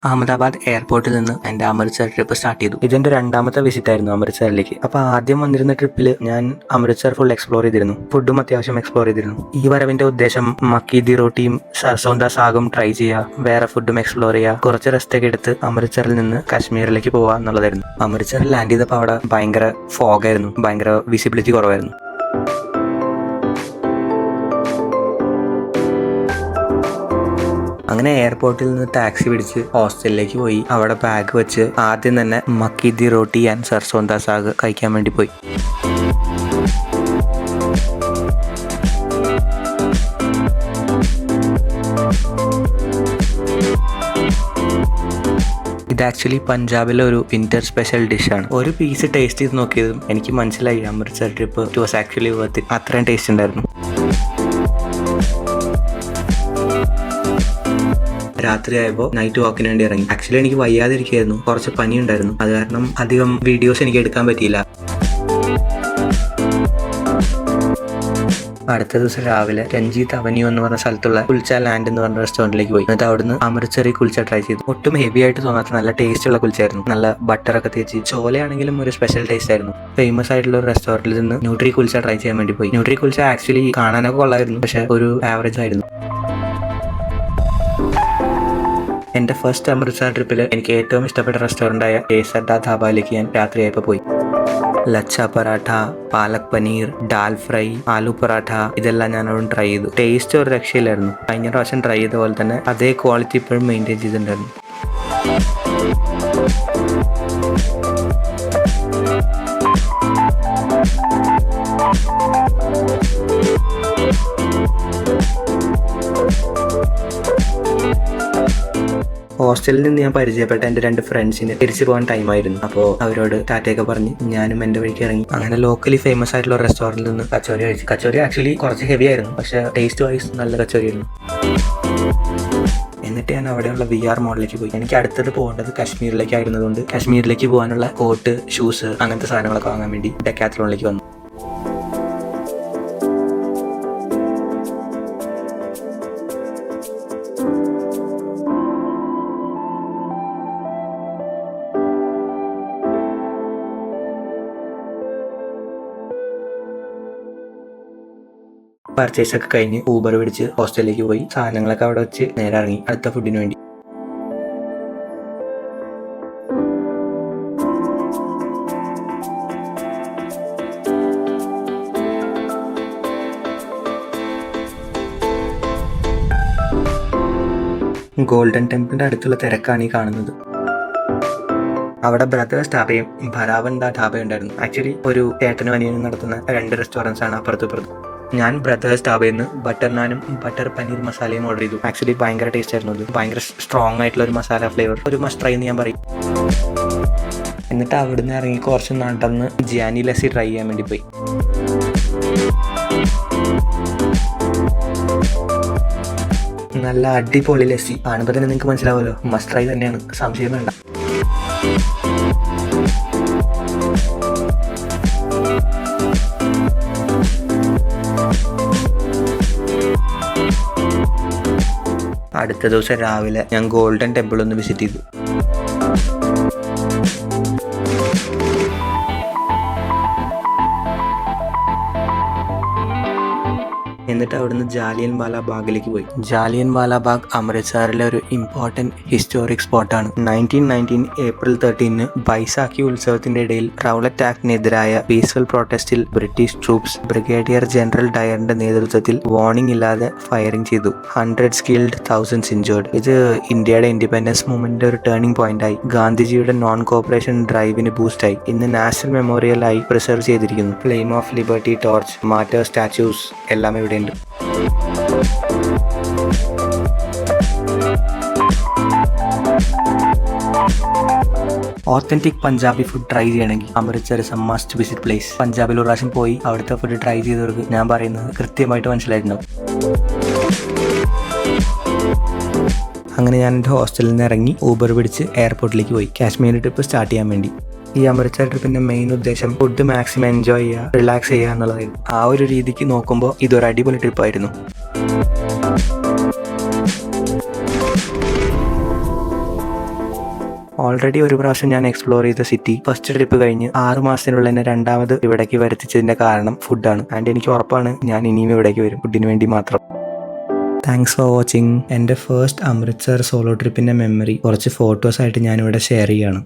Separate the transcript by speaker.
Speaker 1: അഹമ്മദാബാദ് എയർപോർട്ടിൽ നിന്ന് എൻ്റെ അമൃത്സർ ട്രിപ്പ് സ്റ്റാർട്ട് ചെയ്തു. ഇതെൻ്റെ രണ്ടാമത്തെ വിസിറ്റ് ആയിരുന്നു അമൃത്സറിലേക്ക്. അപ്പോൾ ആദ്യം വന്നിരുന്ന ട്രിപ്പിൽ ഞാൻ അമൃത്സർ ഫുൾ എക്സ്പ്ലോർ ചെയ്തിരുന്നു. ഫുഡും അത്യാവശ്യം എക്സ്പ്ലോർ ചെയ്തിരുന്നു. ഈ വരവിൻ്റെ ഉദ്ദേശം മക്കി ദി റോട്ടിയും സർസോന്ദ സാഗും ട്രൈ ചെയ്യുക, വേറെ ഫുഡും എക്സ്പ്ലോർ ചെയ്യുക, കുറച്ച് റെസ്റ്റ് ഒക്കെ എടുത്ത് അമൃത്സറിൽ നിന്ന് കാശ്മീരിലേക്ക് പോവുക എന്നുള്ളതായിരുന്നു. അമൃത്സറിൽ ലാൻഡ് ചെയ്തപ്പോൾ അവിടെ ഭയങ്കര ഫോഗായിരുന്നു, ഭയങ്കര വിസിബിലിറ്റി കുറവായിരുന്നു. അങ്ങനെ എയർപോർട്ടിൽ നിന്ന് ടാക്സി പിടിച്ച് ഹോസ്റ്റലിലേക്ക് പോയി. അവിടെ ബാഗ് വെച്ച് ആദ്യം തന്നെ makki the roti and സർസോന്ദ zag കഴിക്കാൻ വേണ്ടി പോയി. ഇത് ആക്ച്വലി പഞ്ചാബിലെ ഒരു വിന്റർ സ്പെഷ്യൽ ഡിഷാണ്. ഒരു പീസ് ടേസ്റ്റ് ചെയ്ത് നോക്കിയതും എനിക്ക് മനസ്സിലായി Amritsar trip it was actually worth it. അത്രയും ടേസ്റ്റ് ഉണ്ടായിരുന്നു. രാത്രിയായപ്പോൾ നൈറ്റ് വാക്കിന് വേണ്ടി ഇറങ്ങി. ആക്ച്വലി എനിക്ക് വയ്യാതിരിക്കുകയായിരുന്നു, കുറച്ച് പനി ഉണ്ടായിരുന്നു. അത് കാരണം അധികം വീഡിയോസ് എനിക്ക് എടുക്കാൻ പറ്റിയില്ല. അടുത്ത ദിവസം രാവിലെ രഞ്ജിത്ത് അവന്യൂ എന്ന് പറഞ്ഞ സ്ഥലത്തുള്ള കുൽച്ച ലാൻഡ് എന്ന് പറഞ്ഞ റെസ്റ്റോറൻറ്റിലേക്ക് പോയി. എന്നിട്ട് അവിടുന്ന് അമൃത്സറി കുൽച്ച ട്രൈ ചെയ്തു. ഒട്ടും ഹെവി ആയിട്ട് തോന്നാത്ത നല്ല ടേസ്റ്റ് ഉള്ള കുൽച്ചായിരുന്നു. നല്ല ബട്ടറൊക്കെ തേച്ച് ചോലയാണെങ്കിലും ഒരു സ്പെഷ്യൽ ടേസ്റ്റ് ആയിരുന്നു. ഫേമസ് ആയിട്ടുള്ള ഒരു റെസ്റ്റോറൻറ്റിൽ നിന്ന് ന്യൂട്രി കുൽച്ച ട്രൈ ചെയ്യാൻ വേണ്ടി പോയി. ന്യൂട്രി കുൽച്ച ആക്ച്വലി കാണാനൊക്കെ കൊള്ളായിരുന്നു, പക്ഷെ ഒരു ആവറേജ് ആയിരുന്നു. എൻ്റെ ഫസ്റ്റ് അമൃത്സർ ട്രിപ്പിൽ എനിക്ക് ഏറ്റവും ഇഷ്ടപ്പെട്ട റെസ്റ്റോറൻ്റായ കേസർദ ധാബയിലേക്ക് ഞാൻ രാത്രിയായപ്പോൾ പോയി. ലച്ച പറാഠ, പാലക് പനീർ, ഡാൽ ഫ്രൈ, ആലു പറാഠ ഇതെല്ലാം ഞാൻ അവിടെ ട്രൈ ചെയ്തു. ടേസ്റ്റ് ഒരു രക്ഷയിലായിരുന്നു. കഴിഞ്ഞ പ്രാവശ്യം ട്രൈ ചെയ്ത പോലെ തന്നെ അതേ ക്വാളിറ്റി ഇപ്പോഴും മെയിൻറ്റെയിൻ ചെയ്തിട്ടുണ്ടായിരുന്നു. ഹോസ്റ്റലിൽ നിന്ന് ഞാൻ പരിചയപ്പെട്ട എൻ്റെ 2 ഫ്രണ്ട്സിന് തിരിച്ചു പോകാൻ ടൈമായിരുന്നു. അപ്പോൾ അവരോട് ടാറ്റയൊക്കെ പറഞ്ഞ് ഞാനും എൻ്റെ വഴിക്ക് ഇറങ്ങി. അങ്ങനെ ലോക്കലി ഫേമസ് ആയിട്ടുള്ള റെസ്റ്റോറൻറ്റിൽ നിന്ന് കച്ചോരി കഴിച്ചു. കച്ചോരി ആക്ച്വലി കുറച്ച് ഹെവി ആയിരുന്നു, പക്ഷേ ടേസ്റ്റ് വൈസ് നല്ല കച്ചോരി ആയിരുന്നു. എന്നിട്ട് ഞാൻ അവിടെയുള്ള VR മോളിലേക്ക് പോയി. എനിക്ക് അടുത്തത് പോകേണ്ടത് കാശ്മീരിലേക്ക് ആയിരുന്നതുകൊണ്ട് കാശ്മീരിലേക്ക് പോകാനുള്ള കോട്ട്, ഷൂസ് അങ്ങനത്തെ സാധനങ്ങളൊക്കെ വാങ്ങാൻ വേണ്ടി ഡെക്കാത്ലോണിലേക്ക് വന്നു. പർച്ചേസ് ഒക്കെ കഴിഞ്ഞ് ഊബർ പിടിച്ച് ഹോസ്റ്റലിലേക്ക് പോയി. സാധനങ്ങളൊക്കെ അവിടെ വെച്ച് നേരെ ഇറങ്ങി അടുത്ത ഫുഡിന് വേണ്ടി. ഗോൾഡൻ ടെമ്പിളിന്റെ അടുത്തുള്ള തിരക്കാണ് ഈ കാണുന്നത്. അവിടെ ബ്രദേഴ്സ് ധാബയും ഭരാവൻ ധാബയും ഉണ്ടായിരുന്നു. ആക്ച്വലി ഒരു ചേട്ടനും അനിയനും നടത്തുന്ന 2 റെസ്റ്റോറൻറ്റ്സ് ആണ് അപ്പുറത്തും. ഞാൻ ബ്രദേഴ്സ് ധാബയിൽ നിന്ന് ബട്ടർ നാനും ബട്ടർ പനീർ മസാലയും ഓർഡർ ചെയ്തു. ആക്ച്വലി ഭയങ്കര ടേസ്റ്റ് ആയിരുന്നു. അത് ഭയങ്കര സ്ട്രോങ് ആയിട്ടുള്ള ഒരു മസാല ഫ്ലേവർ. ഒരു മസ്റ്റ് ട്രൈ എന്ന് ഞാൻ പറയും. എന്നിട്ട് അവിടുന്ന് ഇറങ്ങി കുറച്ച് നടന്ന് ജിയാനി ലസ്സി ട്രൈ ചെയ്യാൻ വേണ്ടി പോയി. നല്ല അടിപൊളി ലസ്സി. കാണുമ്പോൾ തന്നെ നിങ്ങൾക്ക് മനസ്സിലാവുമല്ലോ, മസ്റ്റ് ട്രൈ തന്നെയാണ്, സംശയം വേണ്ട. അടുത്ത ദിവസം രാവിലെ ഞാൻ ഗോൾഡൻ ടെമ്പിൾ ഒന്ന് വിസിറ്റ് ചെയ്തു. എന്നിട്ട് അവിടുന്ന് ജാലിയൻ വാല ബാഗിലേക്ക് പോയി. ജാലിയൻ വാല ബാഗ് അമൃത്സറിലെ ഒരു ഇമ്പോർട്ടൻറ്റ് ഹിസ്റ്റോറിക് സ്പോട്ടാണ്. 1919 ഏപ്രിൽ 13 ബൈസാഖി ഉത്സവത്തിന്റെ ഇടയിൽ റൗലറ്റ് ആക്ടിനെതിരായ പീസ്ഫുൾ പ്രൊട്ടസ്റ്റിൽ ബ്രിട്ടീഷ് ട്രൂപ്സ് ബ്രിഗേഡിയർ ജനറൽ ഡയറിന്റെ നേതൃത്വത്തിൽ വാർണിംഗ് ഇല്ലാതെ ഫയറിംഗ് ചെയ്തു. 100 killed, thousands injured. ഇത് ഇന്ത്യയുടെ ഇൻഡിപെൻഡൻസ് മൂവ്മെന്റിന്റെ ഒരു ടേണിംഗ് പോയിന്റ് ആയി. ഗാന്ധിജിയുടെ നോൺ കോപ്പറേഷൻ ഡ്രൈവിന് ബൂസ്റ്റായി. ഇന്ന് നാഷണൽ മെമ്മോറിയൽ ആയി പ്രിസർവ് ചെയ്തിരിക്കുന്നു. Flame off liberty torch, murder statues എല്ലാം ഇവിടെയുണ്ട്. ഓത്തന്റിക് പഞ്ചാബി ഫുഡ് ട്രൈ ചെയ്യണമെങ്കിൽ Amritsar is A must visit place. പഞ്ചാബിൽ ഒരു പ്രാവശ്യം പോയി അവിടുത്തെ ഫുഡ് ട്രൈ ചെയ്തവർക്ക് ഞാൻ പറയുന്നത് കൃത്യമായിട്ട് മനസ്സിലായിട്ടുണ്ടാവും. അങ്ങനെ ഞാൻ എൻ്റെ ഹോസ്റ്റലിൽ നിന്ന് ഇറങ്ങി ഊബർ പിടിച്ച് എയർപോർട്ടിലേക്ക് പോയി കാശ്മീർ ട്രിപ്പ് സ്റ്റാർട്ട് ചെയ്യാൻ വേണ്ടി. ഈ അമൃത്സർ ട്രിപ്പിന്റെ മെയിൻ ഉദ്ദേശം ഫുഡ് മാക്സിമം എൻജോയ് ചെയ്യുക, റിലാക്സ് ചെയ്യുക എന്നുള്ളതായിരുന്നു. ആ ഒരു രീതിക്ക് നോക്കുമ്പോൾ ഇതൊരു അടിപൊളി ട്രിപ്പായിരുന്നു. ഓൾറെഡി ഒരു പ്രാവശ്യം ഞാൻ എക്സ്പ്ലോർ ചെയ്ത സിറ്റി ഫസ്റ്റ് ട്രിപ്പ് കഴിഞ്ഞ് 6 മാസത്തിനുള്ളിൽ എന്നെ രണ്ടാമത് ഇവിടേക്ക് വരുത്തിച്ചതിന്റെ കാരണം ഫുഡാണ്. ആൻഡ് എനിക്ക് ഉറപ്പാണ് ഞാൻ ഇനിയും ഇവിടേക്ക് വരും ഫുഡിന് വേണ്ടി മാത്രം. Thanks for watching. എൻ്റെ ഫസ്റ്റ് അമൃത്സർ സോളോ ട്രിപ്പിൻ്റെ മെമ്മറി കുറച്ച് ഫോട്ടോസായിട്ട് ഞാനിവിടെ ഷെയർ ചെയ്യാണ്.